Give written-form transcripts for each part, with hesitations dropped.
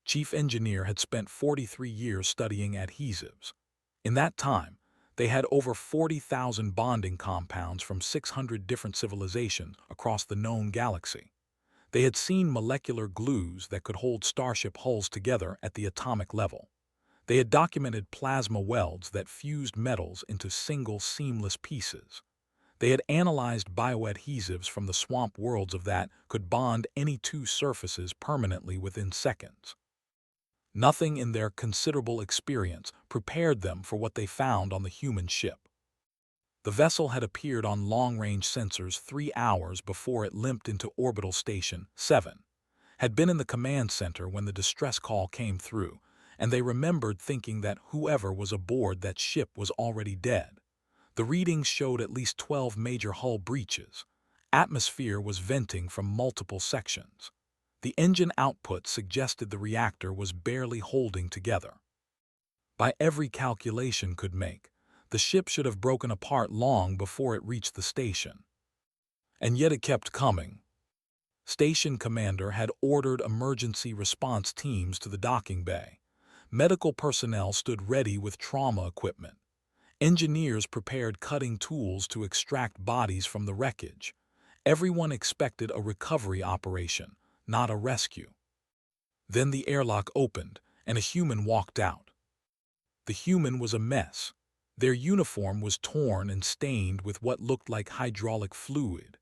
chief engineer had spent 43 years studying adhesives. In that time, they had over 40,000 bonding compounds from 600 different civilizations across the known galaxy. They had seen molecular glues that could hold starship hulls together at the atomic level. They had documented plasma welds that fused metals into single seamless pieces. They had analyzed bioadhesives from the swamp worlds of that could bond any two surfaces permanently within seconds. Nothing in their considerable experience prepared them for what they found on the human ship. The vessel had appeared on long-range sensors 3 hours before it limped into Orbital Station 7, had been in the command center when the distress call came through, and they remembered thinking that whoever was aboard that ship was already dead. The readings showed at least 12 major hull breaches. Atmosphere was venting from multiple sections. The engine output suggested the reactor was barely holding together. By every calculation could make, the ship should have broken apart long before it reached the station. And yet it kept coming. Station commander had ordered emergency response teams to the docking bay. Medical personnel stood ready with trauma equipment. Engineers prepared cutting tools to extract bodies from the wreckage. Everyone expected a recovery operation, not a rescue. Then the airlock opened, and a human walked out. The human was a mess. Their uniform was torn and stained with what looked like hydraulic fluid.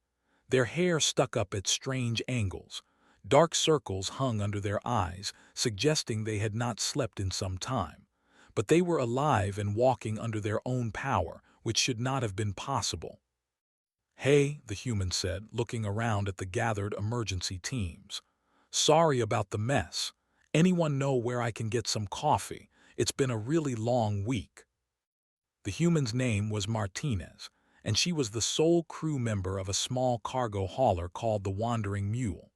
Their hair stuck up at strange angles. Dark circles hung under their eyes, suggesting they had not slept in some time. But they were alive and walking under their own power, which should not have been possible. "Hey," the human said, looking around at the gathered emergency teams. "Sorry about the mess. Anyone know where I can get some coffee? It's been a really long week." The human's name was Martinez, and she was the sole crew member of a small cargo hauler called the Wandering Mule.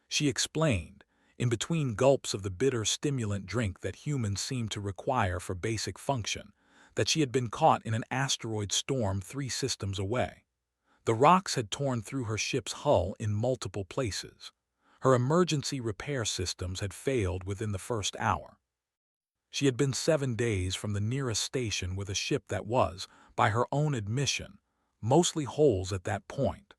She explained, in between gulps of the bitter stimulant drink that humans seemed to require for basic function, that she had been caught in an asteroid storm 3 systems away. The rocks had torn through her ship's hull in multiple places. Her emergency repair systems had failed within the first hour. She had been 7 days from the nearest station with a ship that was, by her own admission, mostly holes at that point.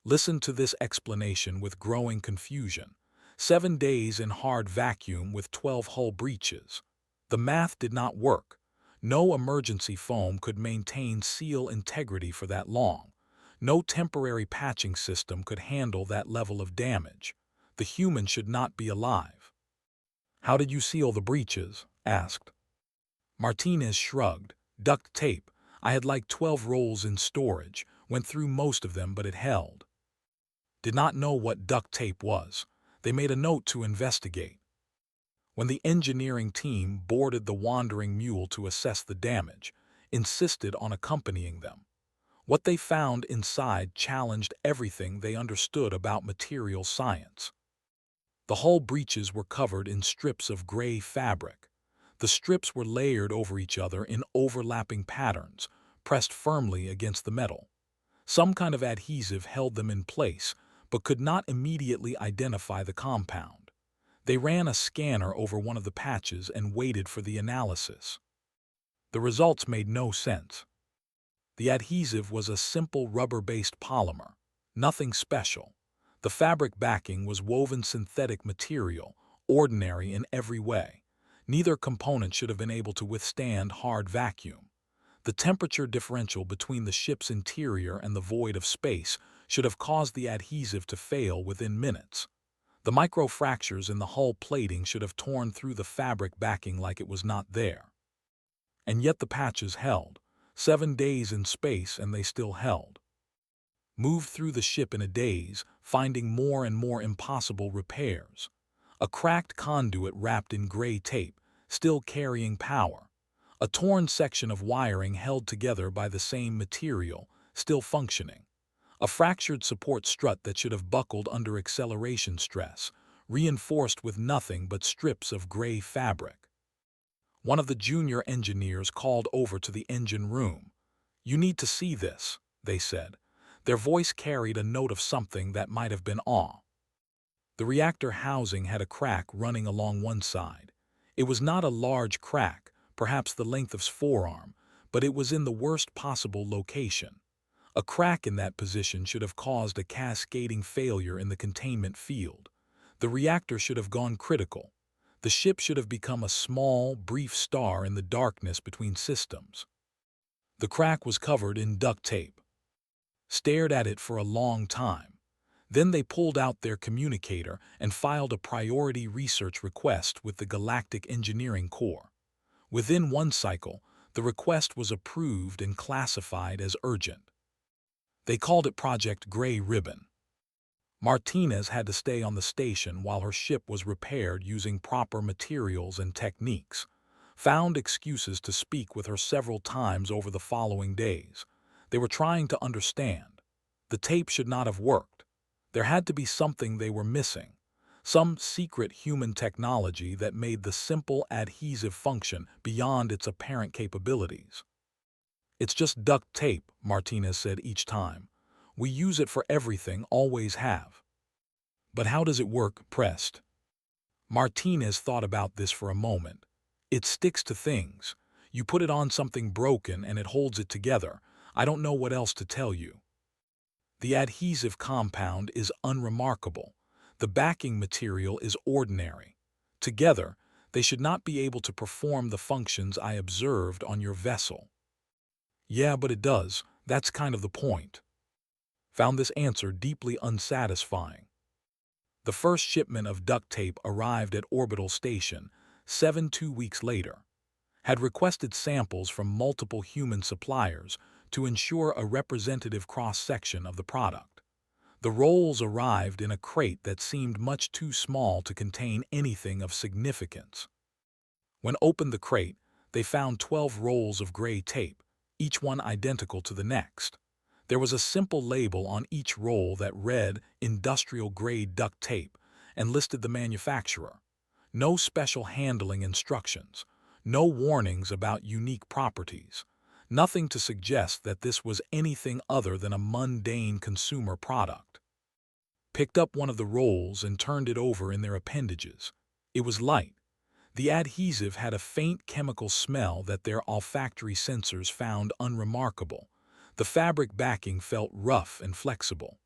Listen to this explanation with growing confusion. 7 days in hard vacuum with 12 hull breaches. The math did not work. No emergency foam could maintain seal integrity for that long. No temporary patching system could handle that level of damage. The human should not be alive. "How did you seal the breaches?" asked. Martinez shrugged. "Duct tape. I had like 12 rolls in storage, went through most of them, but it held." Did not know what duct tape was. They made a note to investigate. When the engineering team boarded the Wandering Mule to assess the damage, insisted on accompanying them. What they found inside challenged everything they understood about material science. The hull breaches were covered in strips of gray fabric. The strips were layered over each other in overlapping patterns, pressed firmly against the metal. Some kind of adhesive held them in place, but could not immediately identify the compound. They ran a scanner over one of the patches and waited for the analysis. The results made no sense. The adhesive was a simple rubber-based polymer, nothing special. The fabric backing was woven synthetic material, ordinary in every way. Neither component should have been able to withstand hard vacuum. The temperature differential between the ship's interior and the void of space should have caused the adhesive to fail within minutes. The microfractures in the hull plating should have torn through the fabric backing like it was not there. And yet the patches held. 7 days in space and they still held. Moved through the ship in a daze, finding more and more impossible repairs. A cracked conduit wrapped in gray tape, still carrying power. A torn section of wiring held together by the same material, still functioning. A fractured support strut that should have buckled under acceleration stress, reinforced with nothing but strips of gray fabric. One of the junior engineers called over to the engine room. "You need to see this," they said. Their voice carried a note of something that might have been awe. The reactor housing had a crack running along one side. It was not a large crack, perhaps the length of his forearm, but it was in the worst possible location. A crack in that position should have caused a cascading failure in the containment field. The reactor should have gone critical. The ship should have become a small, brief star in the darkness between systems. The crack was covered in duct tape. Stared at it for a long time. Then they pulled out their communicator and filed a priority research request with the Galactic Engineering Corps. Within one cycle, the request was approved and classified as urgent. They called it Project Gray Ribbon. Martinez had to stay on the station while her ship was repaired using proper materials and techniques. Found excuses to speak with her several times over the following days. They were trying to understand. The tape should not have worked. There had to be something they were missing. Some secret human technology that made the simple adhesive function beyond its apparent capabilities. "It's just duct tape," Martinez said each time. "We use it for everything, always have." "But how does it work?" pressed. Martinez thought about this for a moment. "It sticks to things. You put it on something broken and it holds it together. I don't know what else to tell you. The adhesive compound is unremarkable. The backing material is ordinary. Together, they should not be able to perform the functions I observed on your vessel." "Yeah, but it does. That's kind of the point." Found this answer deeply unsatisfying. The first shipment of duct tape arrived at Orbital Station 2 weeks later. Had requested samples from multiple human suppliers to ensure a representative cross-section of the product. The rolls arrived in a crate that seemed much too small to contain anything of significance. When opened the crate, they found 12 rolls of gray tape, each one identical to the next. There was a simple label on each roll that read industrial-grade duct tape and listed the manufacturer. No special handling instructions, no warnings about unique properties, nothing to suggest that this was anything other than a mundane consumer product. Picked up one of the rolls and turned it over in their appendages. It was light. The adhesive had a faint chemical smell that their olfactory sensors found unremarkable. The fabric backing felt rough and flexible.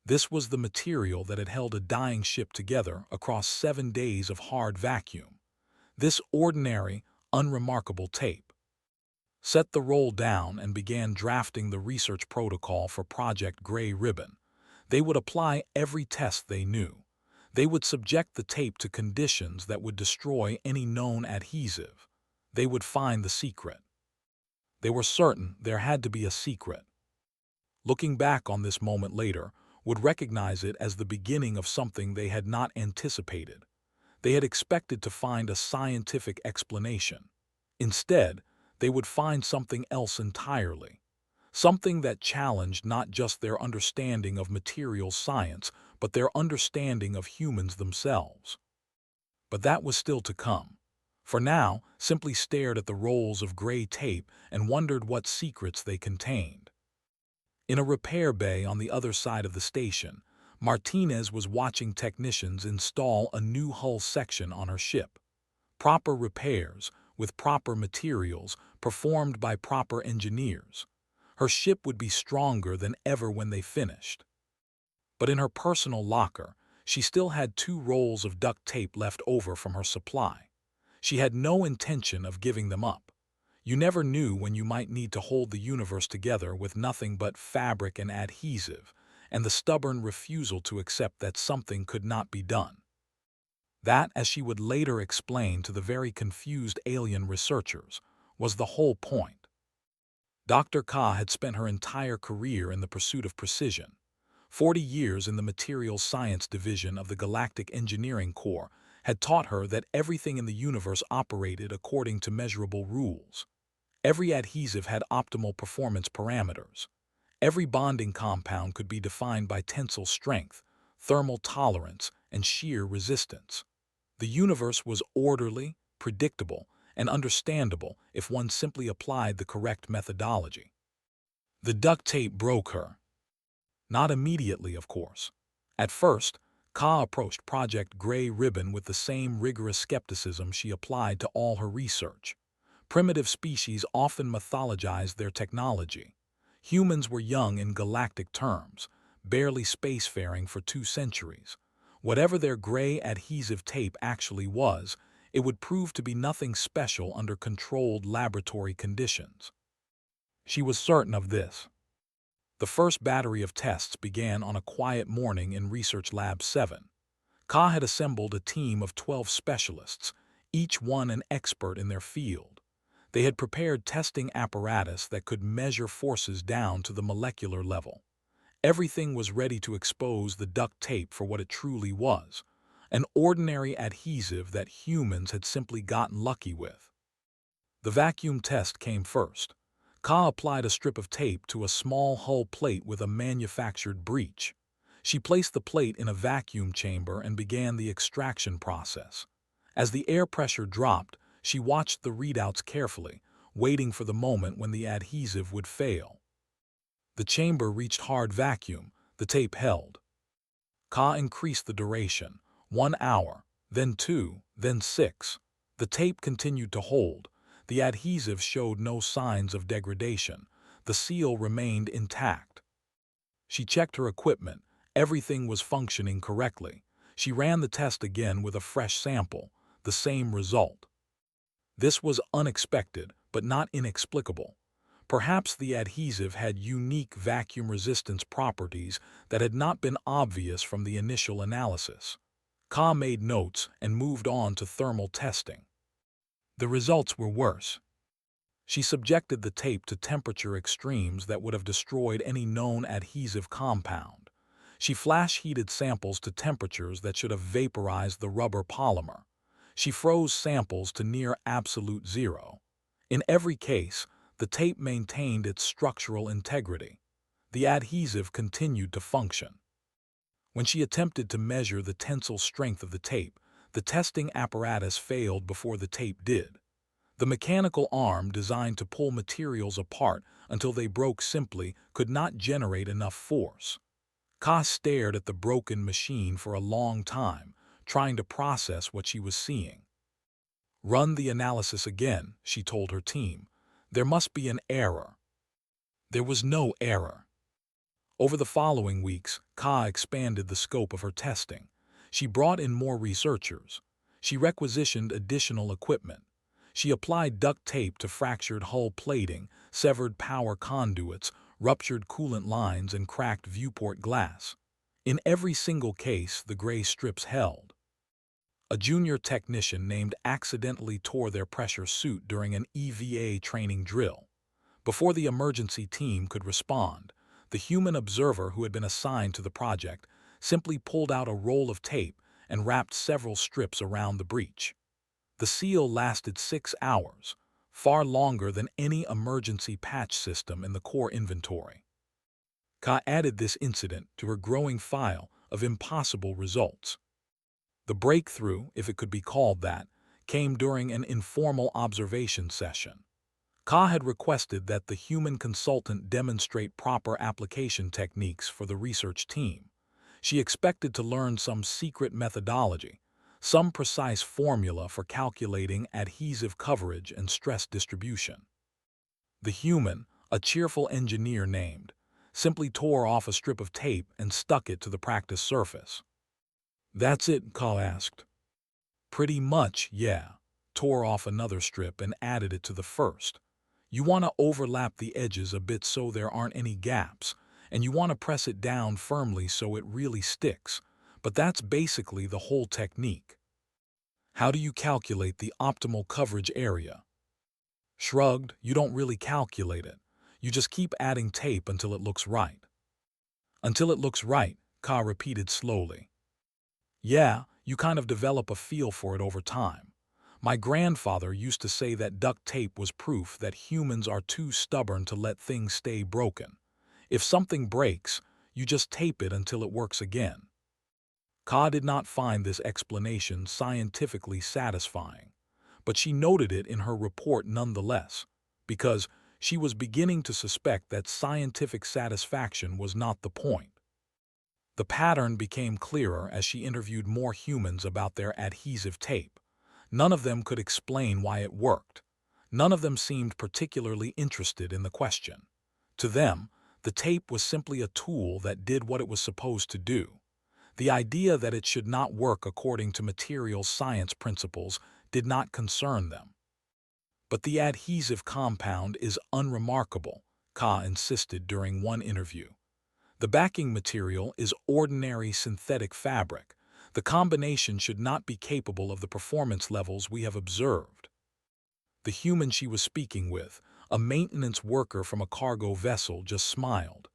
This was the material that had held a dying ship together across 7 days of hard vacuum. This ordinary, unremarkable tape. Set the roll down and began drafting the research protocol for Project Gray Ribbon. They would apply every test they knew. They would subject the tape to conditions that would destroy any known adhesive. They would find the secret. They were certain there had to be a secret. Looking back on this moment later, would recognize it as the beginning of something they had not anticipated. They had expected to find a scientific explanation. Instead, they would find something else entirely. Something that challenged not just their understanding of material science, but their understanding of humans themselves. But that was still to come. For now, simply stared at the rolls of gray tape and wondered what secrets they contained. In a repair bay on the other side of the station, Martinez was watching technicians install a new hull section on her ship. Proper repairs, with proper materials, performed by proper engineers. Her ship would be stronger than ever when they finished. But in her personal locker, she still had 2 rolls of duct tape left over from her supply. She had no intention of giving them up. You never knew when you might need to hold the universe together with nothing but fabric and adhesive, and the stubborn refusal to accept that something could not be done. That, as she would later explain to the very confused alien researchers, was the whole point. Dr. Ka had spent her entire career in the pursuit of precision. 40 years in the materials science division of the Galactic Engineering Corps had taught her that everything in the universe operated according to measurable rules. Every adhesive had optimal performance parameters. Every bonding compound could be defined by tensile strength, thermal tolerance, and shear resistance. The universe was orderly, predictable, and understandable if one simply applied the correct methodology. The duct tape broke her. Not immediately, of course. At first, Ka approached Project Gray Ribbon with the same rigorous skepticism she applied to all her research. Primitive species often mythologized their technology. Humans were young in galactic terms, barely spacefaring for 2 centuries. Whatever their gray adhesive tape actually was, it would prove to be nothing special under controlled laboratory conditions. She was certain of this. The first battery of tests began on a quiet morning in Research Lab 7. Ka had assembled a team of 12 specialists, each one an expert in their field. They had prepared testing apparatus that could measure forces down to the molecular level. Everything was ready to expose the duct tape for what it truly was, an ordinary adhesive that humans had simply gotten lucky with. The vacuum test came first. Ka applied a strip of tape to a small hull plate with a manufactured breach. She placed the plate in a vacuum chamber and began the extraction process. As the air pressure dropped, she watched the readouts carefully, waiting for the moment when the adhesive would fail. The chamber reached hard vacuum, the tape held. Ka increased the duration, 1 hour, then 2, then 6. The tape continued to hold. The adhesive showed no signs of degradation. The seal remained intact. She checked her equipment. Everything was functioning correctly. She ran the test again with a fresh sample, the same result. This was unexpected, but not inexplicable. Perhaps the adhesive had unique vacuum resistance properties that had not been obvious from the initial analysis. Ka made notes and moved on to thermal testing. The results were worse. She subjected the tape to temperature extremes that would have destroyed any known adhesive compound. She flash-heated samples to temperatures that should have vaporized the rubber polymer. She froze samples to near absolute zero. In every case, the tape maintained its structural integrity. The adhesive continued to function. When she attempted to measure the tensile strength of the tape, the testing apparatus failed before the tape did. The mechanical arm designed to pull materials apart until they broke simply could not generate enough force. Ka stared at the broken machine for a long time, trying to process what she was seeing. "Run the analysis again," she told her team. "There must be an error." There was no error. Over the following weeks, Ka expanded the scope of her testing. She brought in more researchers. She requisitioned additional equipment. She applied duct tape to fractured hull plating, severed power conduits, ruptured coolant lines, and cracked viewport glass. In every single case, the gray strips held. A junior technician named accidentally tore their pressure suit during an EVA training drill. Before the emergency team could respond, the human observer who had been assigned to the project simply pulled out a roll of tape and wrapped several strips around the breach. The seal lasted 6 hours, far longer than any emergency patch system in the core inventory. Ka added this incident to her growing file of impossible results. The breakthrough, if it could be called that, came during an informal observation session. Ka had requested that the human consultant demonstrate proper application techniques for the research team. She expected to learn some secret methodology, some precise formula for calculating adhesive coverage and stress distribution. The human, a cheerful engineer named, simply tore off a strip of tape and stuck it to the practice surface. "That's it?" Ka asked. "Pretty much, yeah." Tore off another strip and added it to the first. "You want to overlap the edges a bit so there aren't any gaps, and you want to press it down firmly so it really sticks, but that's basically the whole technique." "How do you calculate the optimal coverage area?" Shrugged. "You don't really calculate it. You just keep adding tape until it looks right." "Until it looks right," Ka repeated slowly. "Yeah, you kind of develop a feel for it over time. My grandfather used to say that duct tape was proof that humans are too stubborn to let things stay broken. If something breaks, you just tape it until it works again." Ka did not find this explanation scientifically satisfying, but she noted it in her report nonetheless, because she was beginning to suspect that scientific satisfaction was not the point. The pattern became clearer as she interviewed more humans about their adhesive tape. None of them could explain why it worked. None of them seemed particularly interested in the question. To them, the tape was simply a tool that did what it was supposed to do. The idea that it should not work according to material science principles did not concern them. But the adhesive compound is unremarkable, Ka insisted during one interview. The backing material is ordinary synthetic fabric. The combination should not be capable of the performance levels we have observed. The human she was speaking with, a maintenance worker from a cargo vessel, just smiled.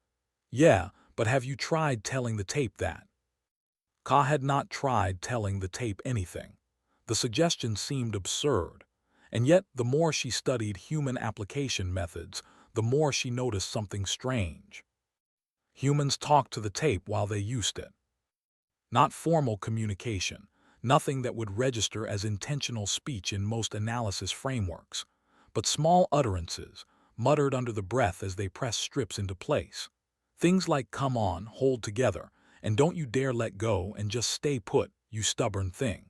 Yeah, but have you tried telling the tape that? Ka had not tried telling the tape anything. The suggestion seemed absurd. And yet, the more she studied human application methods, the more she noticed something strange. Humans talked to the tape while they used it. Not formal communication, nothing that would register as intentional speech in most analysis frameworks, but small utterances, muttered under the breath as they pressed strips into place. Things like "come on, hold together," and "don't you dare let go and just stay put, you stubborn thing."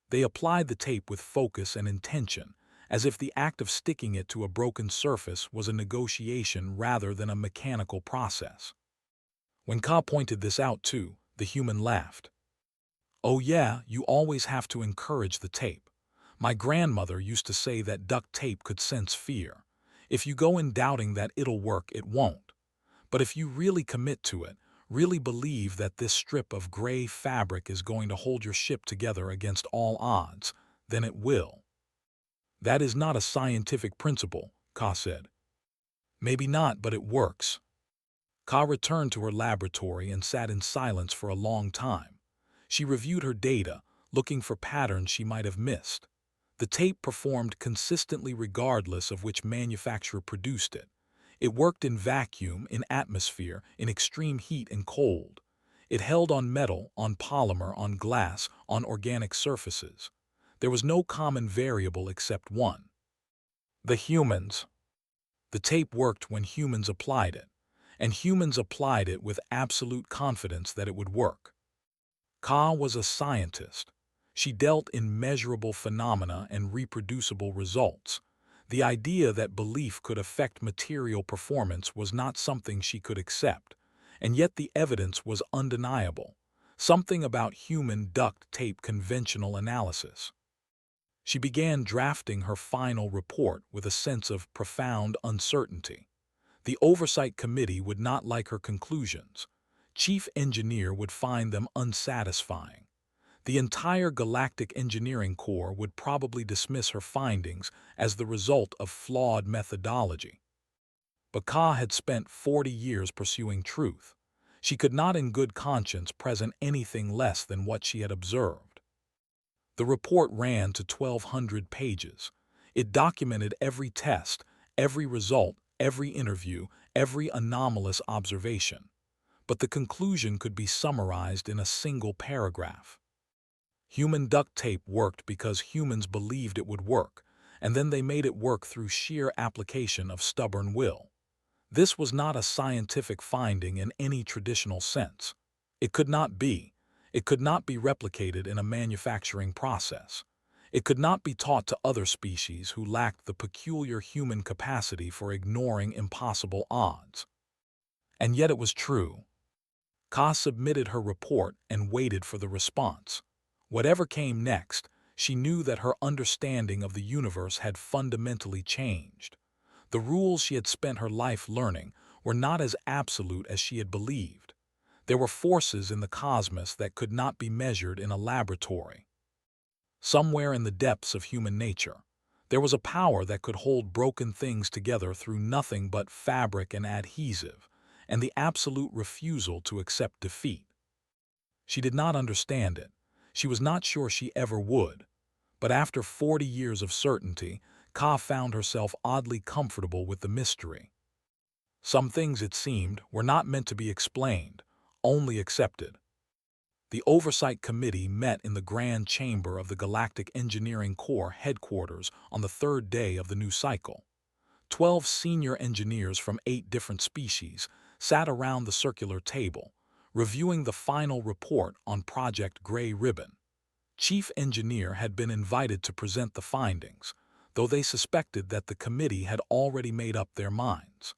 They applied the tape with focus and intention, as if the act of sticking it to a broken surface was a negotiation rather than a mechanical process. When Ka pointed this out too, the human laughed. "Oh yeah, you always have to encourage the tape. My grandmother used to say that duct tape could sense fear. If you go in doubting that it'll work, it won't. But if you really commit to it, really believe that this strip of gray fabric is going to hold your ship together against all odds, then it will." "That is not a scientific principle," Ka said. "Maybe not, but it works." Ka returned to her laboratory and sat in silence for a long time. She reviewed her data, looking for patterns she might have missed. The tape performed consistently regardless of which manufacturer produced it. It worked in vacuum, in atmosphere, in extreme heat and cold. It held on metal, on polymer, on glass, on organic surfaces. There was no common variable except one: the humans. The tape worked when humans applied it, and humans applied it with absolute confidence that it would work. Ka was a scientist. She dealt in measurable phenomena and reproducible results. The idea that belief could affect material performance was not something she could accept, and yet the evidence was undeniable. Something about human duct tape conventional analysis. She began drafting her final report with a sense of profound uncertainty. The oversight committee would not like her conclusions. Chief engineer would find them unsatisfying. The entire Galactic Engineering Corps would probably dismiss her findings as the result of flawed methodology. But Ka had spent 40 years pursuing truth. She could not in good conscience present anything less than what she had observed. The report ran to 1,200 pages. It documented every test, every result, every interview, every anomalous observation. But the conclusion could be summarized in a single paragraph. Human duct tape worked because humans believed it would work, and then they made it work through sheer application of stubborn will. This was not a scientific finding in any traditional sense. It could not be. It could not be replicated in a manufacturing process. It could not be taught to other species who lacked the peculiar human capacity for ignoring impossible odds. And yet it was true. Ka submitted her report and waited for the response. Whatever came next, she knew that her understanding of the universe had fundamentally changed. The rules she had spent her life learning were not as absolute as she had believed. There were forces in the cosmos that could not be measured in a laboratory. Somewhere in the depths of human nature, there was a power that could hold broken things together through nothing but fabric and adhesive, and the absolute refusal to accept defeat. She did not understand it. She was not sure she ever would. But after 40 years of certainty, Ka found herself oddly comfortable with the mystery. Some things, it seemed, were not meant to be explained, only accepted. The Oversight Committee met in the Grand Chamber of the Galactic Engineering Corps headquarters on the third day of the new cycle. 12 senior engineers from 8 different species sat around the circular table, reviewing the final report on Project Gray Ribbon. Chief Engineer had been invited to present the findings, though they suspected that the committee had already made up their minds.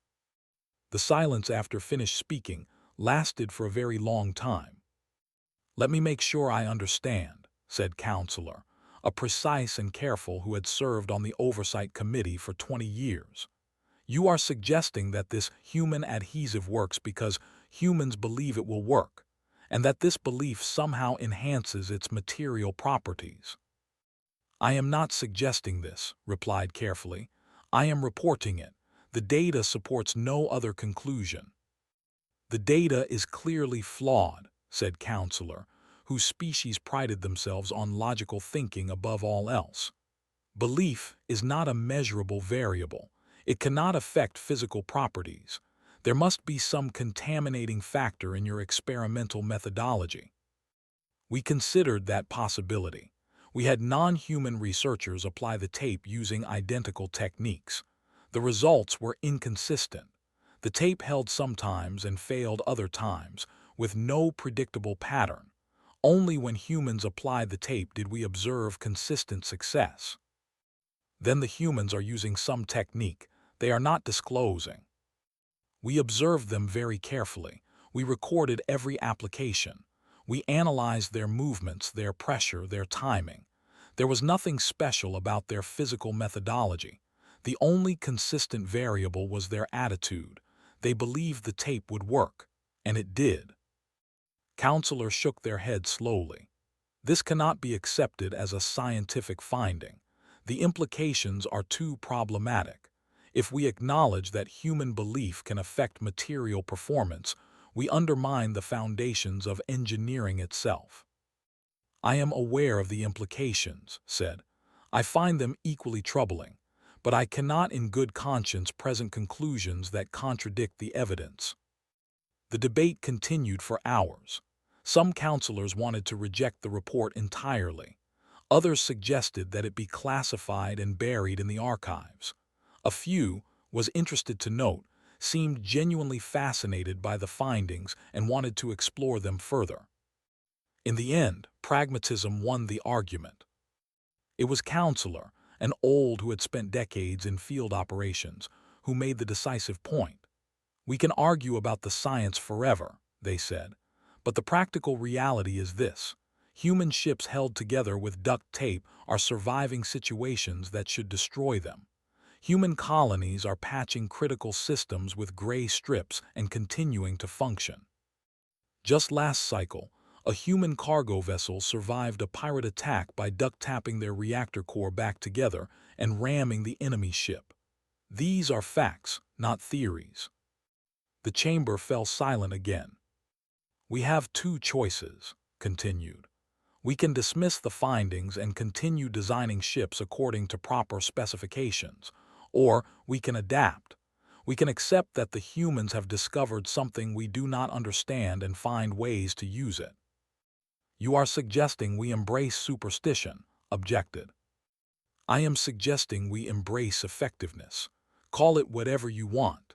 The silence after finished speaking lasted for a very long time. "Let me make sure I understand," said Counselor, a precise and careful who had served on the Oversight Committee for 20 years. "You are suggesting that this human adhesive works because humans believe it will work, and that this belief somehow enhances its material properties." "I am not suggesting this," replied carefully. "I am reporting it. The data supports no other conclusion." "The data is clearly flawed," said Counselor, whose species prided themselves on logical thinking above all else. "Belief is not a measurable variable. It cannot affect physical properties. There must be some contaminating factor in your experimental methodology." We considered that possibility. We had non-human researchers apply the tape using identical techniques. The results were inconsistent. The tape held sometimes and failed other times, with no predictable pattern. Only when humans applied the tape did we observe consistent success. "Then the humans are using some technique they are not disclosing." "We observed them very carefully. We recorded every application. We analyzed their movements, their pressure, their timing. There was nothing special about their physical methodology. The only consistent variable was their attitude. They believed the tape would work, and it did." Counselors shook their heads slowly. "This cannot be accepted as a scientific finding. The implications are too problematic. If we acknowledge that human belief can affect material performance, we undermine the foundations of engineering itself." "I am aware of the implications," said. "I find them equally troubling, but I cannot in good conscience present conclusions that contradict the evidence." The debate continued for hours. Some counselors wanted to reject the report entirely. Others suggested that it be classified and buried in the archives. A few, was interested to note, seemed genuinely fascinated by the findings and wanted to explore them further. In the end, pragmatism won the argument. It was Counselor, an old who had spent decades in field operations, who made the decisive point. "We can argue about the science forever," they said, "but the practical reality is this. Human ships held together with duct tape are surviving situations that should destroy them. Human colonies are patching critical systems with gray strips and continuing to function. Just last cycle, a human cargo vessel survived a pirate attack by duct tapping their reactor core back together and ramming the enemy ship. These are facts, not theories." The chamber fell silent again. "We have two choices," continued. "We can dismiss the findings and continue designing ships according to proper specifications, or we can adapt. We can accept that the humans have discovered something we do not understand and find ways to use it." "You are suggesting we embrace superstition," objected. "I am suggesting we embrace effectiveness. Call it whatever you want.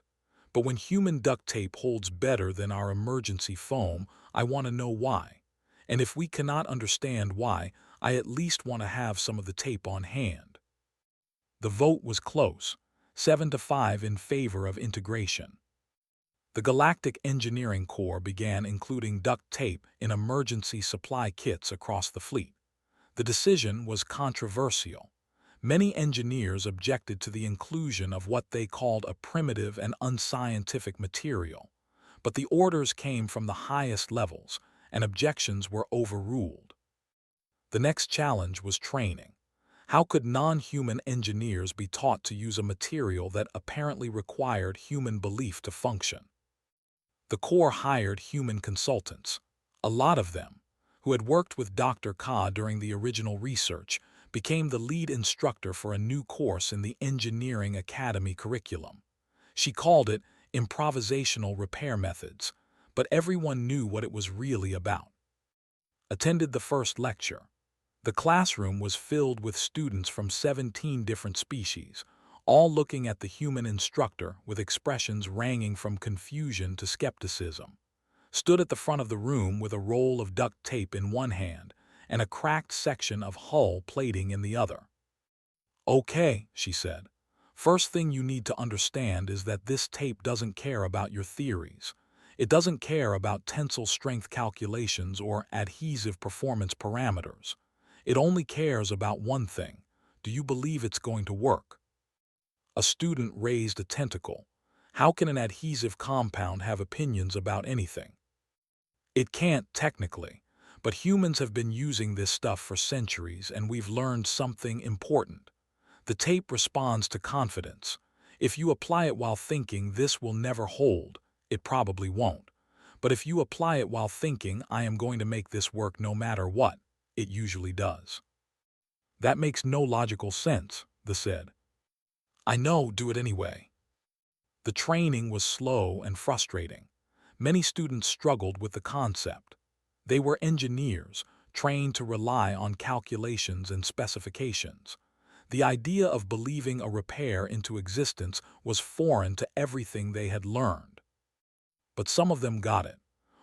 But when human duct tape holds better than our emergency foam, I want to know why. And if we cannot understand why, I at least want to have some of the tape on hand." The vote was close, 7-5 in favor of integration. The Galactic Engineering Corps began including duct tape in emergency supply kits across the fleet. The decision was controversial. Many engineers objected to the inclusion of what they called a primitive and unscientific material, but the orders came from the highest levels, and objections were overruled. The next challenge was training. How could non-human engineers be taught to use a material that apparently required human belief to function? The Corps hired human consultants, a lot of them, who had worked with Dr. Ka during the original research, became the lead instructor for a new course in the Engineering Academy curriculum. She called it Improvisational Repair Methods, but everyone knew what it was really about. Attended the first lecture. The classroom was filled with students from 17 different species, all looking at the human instructor with expressions ranging from confusion to skepticism. stood at the front of the room with a roll of duct tape in one hand and a cracked section of hull plating in the other. "Okay," she said. "First thing you need to understand is that this tape doesn't care about your theories. It doesn't care about tensile strength calculations or adhesive performance parameters. It only cares about one thing. Do you believe it's going to work?" A student raised a tentacle. "How can an adhesive compound have opinions about anything?" "It can't, technically, but humans have been using this stuff for centuries, and we've learned something important. The tape responds to confidence. If you apply it while thinking this will never hold, it probably won't. But if you apply it while thinking I am going to make this work no matter what, it usually does." "That makes no logical sense," they said. "I know, do it anyway." The training was slow and frustrating. Many students struggled with the concept. They were engineers, trained to rely on calculations and specifications. The idea of believing a repair into existence was foreign to everything they had learned. But some of them got it.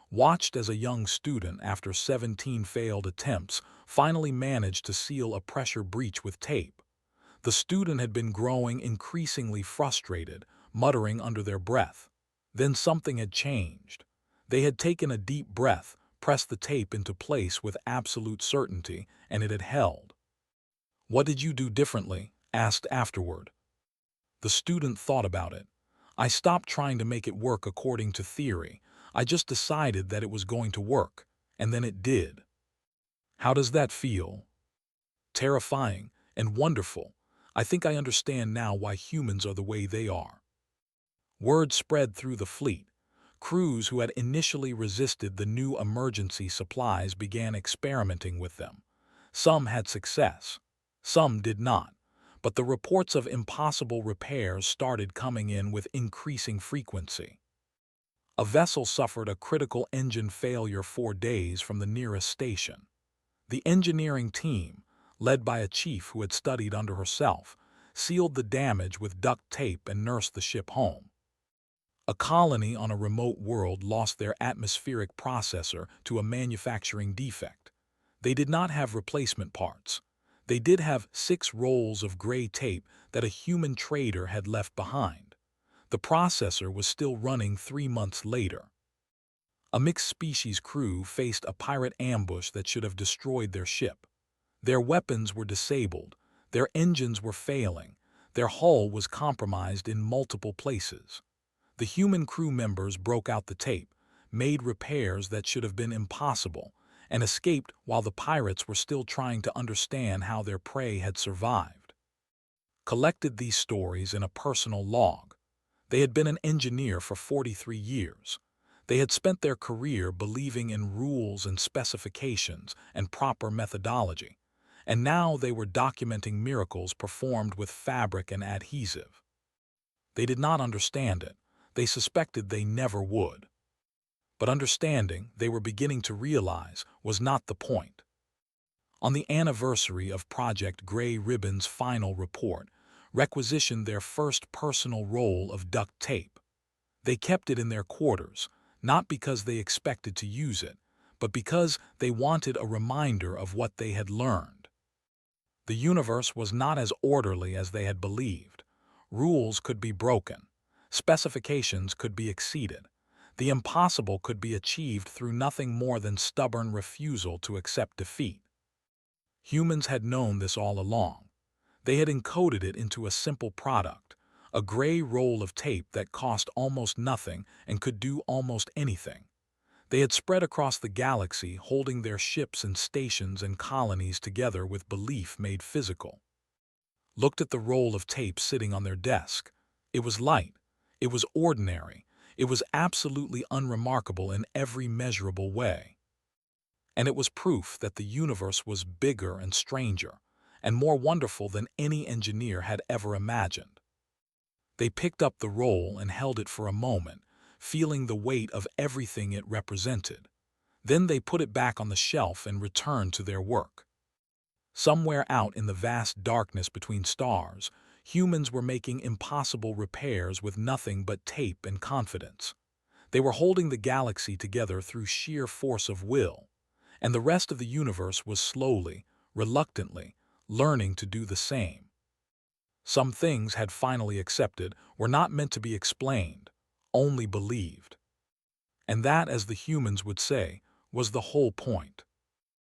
Watched as a young student, after 17 failed attempts, finally managed to seal a pressure breach with tape. The student had been growing increasingly frustrated, muttering under their breath. Then something had changed. They had taken a deep breath, pressed the tape into place with absolute certainty, and it had held. "What did you do differently?" asked afterward. The student thought about it. "I stopped trying to make it work according to theory. I just decided that it was going to work, and then it did." "How does that feel?" "Terrifying and wonderful. I think I understand now why humans are the way they are." Word spread through the fleet. Crews who had initially resisted the new emergency supplies began experimenting with them. Some had success. Some did not. But the reports of impossible repairs started coming in with increasing frequency. A vessel suffered a critical engine failure 4 days from the nearest station. The engineering team, led by a chief who had studied under herself, sealed the damage with duct tape and nursed the ship home. A colony on a remote world lost their atmospheric processor to a manufacturing defect. They did not have replacement parts. They did have 6 rolls of gray tape that a human trader had left behind. The processor was still running 3 months later. A mixed-species crew faced a pirate ambush that should have destroyed their ship. Their weapons were disabled, their engines were failing, their hull was compromised in multiple places. The human crew members broke out the tape, made repairs that should have been impossible, and escaped while the pirates were still trying to understand how their prey had survived. Collected these stories in a personal log. They had been an engineer for 43 years. They had spent their career believing in rules and specifications and proper methodology, and now they were documenting miracles performed with fabric and adhesive. They did not understand it. They suspected they never would. But understanding, they were beginning to realize, was not the point. On the anniversary of Project Gray Ribbon's final report, requisitioned their first personal roll of duct tape. They kept it in their quarters, not because they expected to use it, but because they wanted a reminder of what they had learned. The universe was not as orderly as they had believed. Rules could be broken. Specifications could be exceeded. The impossible could be achieved through nothing more than stubborn refusal to accept defeat. Humans had known this all along. They had encoded it into a simple product, a gray roll of tape that cost almost nothing and could do almost anything. They had spread across the galaxy, holding their ships and stations and colonies together with belief made physical. Looked at the roll of tape sitting on their desk. It was light. It was ordinary. It was absolutely unremarkable in every measurable way. And it was proof that the universe was bigger and stranger, and more wonderful than any engineer had ever imagined. They picked up the roll and held it for a moment, feeling the weight of everything it represented. Then they put it back on the shelf and returned to their work. Somewhere out in the vast darkness between stars, humans were making impossible repairs with nothing but tape and confidence. They were holding the galaxy together through sheer force of will, and the rest of the universe was slowly, reluctantly, learning to do the same. Some things had finally accepted were not meant to be explained, only believed. And that, as the humans would say, was the whole point.